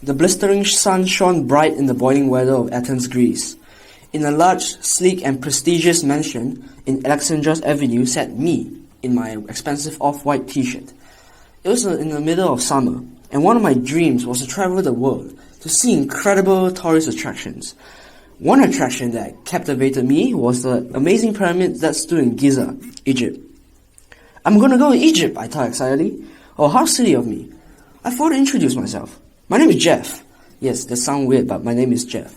The blistering sun shone bright in the boiling weather of Athens, Greece. In a large, sleek and prestigious mansion in Alexandros Avenue sat me in my expensive off-white t-shirt. It was in the middle of summer, and one of my dreams was to travel the world to see incredible tourist attractions. One attraction that captivated me was the amazing pyramid that stood in Giza, Egypt. I'm gonna go to Egypt, I thought excitedly. Oh, how silly of me. I thought to introduce myself. My name is Jeff. Yes, that sounds weird, but my name is Jeff.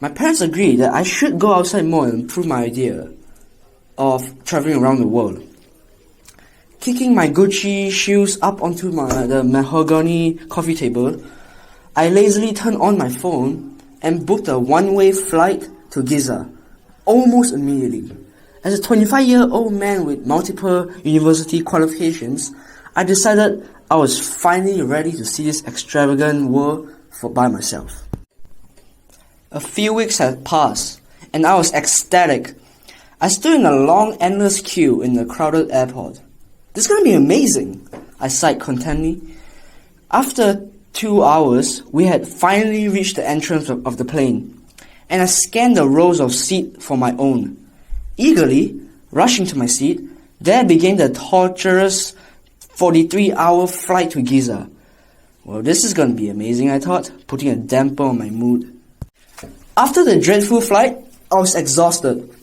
My parents agreed that I should go outside more and improve my idea of traveling around the world. Kicking my Gucci shoes up onto the mahogany coffee table, I lazily turned on my phone and booked a one-way flight to Giza, almost immediately. As a 25-year-old man with multiple university qualifications, I decided I was finally ready to see this extravagant world by myself. A few weeks had passed, and I was ecstatic. I stood in a long, endless queue in the crowded airport. This is going to be amazing, I sighed contentedly. After 2 hours, we had finally reached the entrance of the plane, and I scanned the rows of seats for my own. Eagerly, rushing to my seat, there began the torturous 43-hour flight to Giza. Well, this is going to be amazing, I thought, putting a damper on my mood. After the dreadful flight, I was exhausted,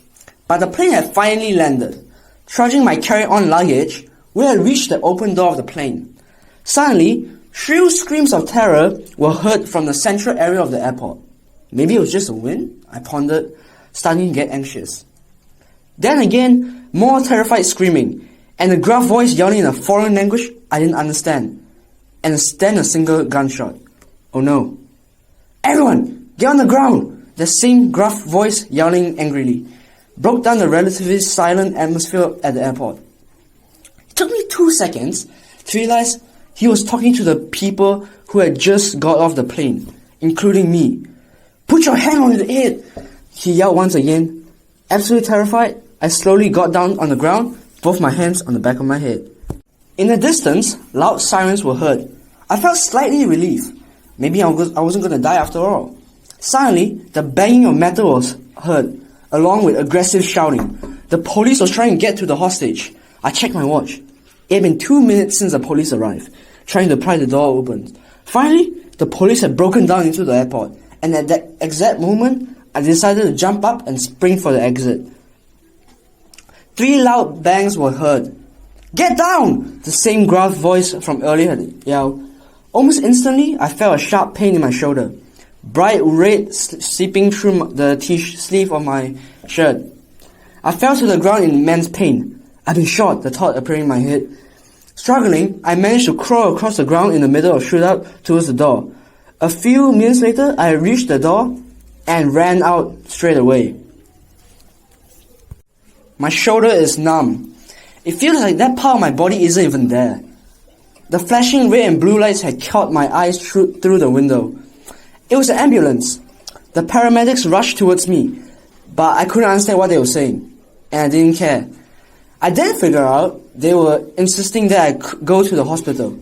but the plane had finally landed. Trudging my carry-on luggage, we had reached the open door of the plane. Suddenly, shrill screams of terror were heard from the central area of the airport. Maybe it was just the wind, I pondered, starting to get anxious. Then again, more terrified screaming, and a gruff voice yelling in a foreign language I didn't understand. And then a single gunshot. Oh no. Everyone, get on the ground! The same gruff voice yelling angrily broke down the relatively silent atmosphere at the airport. It took me 2 seconds to realize he was talking to the people who had just got off the plane, including me. Put your hand on your head, he yelled once again. Absolutely terrified, I slowly got down on the ground, both my hands on the back of my head. In the distance, loud sirens were heard. I felt slightly relieved. Maybe I wasn't going to die after all. Suddenly, the banging of metal was heard, along with aggressive shouting. The police was trying to get to the hostage. I checked my watch. It had been 2 minutes since the police arrived, trying to pry the door open. Finally, the police had broken down into the airport, and at that exact moment, I decided to jump up and spring for the exit. 3 loud bangs were heard. Get down! The same gruff voice from earlier had yelled. Almost instantly, I felt a sharp pain in my shoulder. Bright red seeping through the sleeve of my shirt. I fell to the ground in immense pain. I've been shot, the thought appearing in my head. Struggling, I managed to crawl across the ground in the middle of shootout towards the door. A few minutes later, I reached the door and ran out straight away. My shoulder is numb. It feels like that part of my body isn't even there. The flashing red and blue lights had caught my eyes through the window. It was an ambulance. The paramedics rushed towards me, but I couldn't understand what they were saying, and I didn't care. I then figured out they were insisting that I go to the hospital.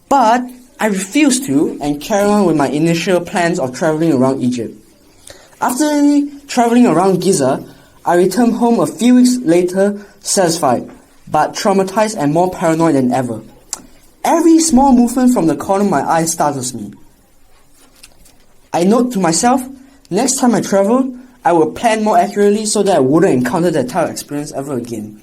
But I refused to and carried on with my initial plans of traveling around Egypt. After traveling around Giza, I returned home a few weeks later satisfied, but traumatized and more paranoid than ever. Every small movement from the corner of my eye startles me. I note to myself, next time I travel, I will plan more accurately so that I wouldn't encounter that type of experience ever again.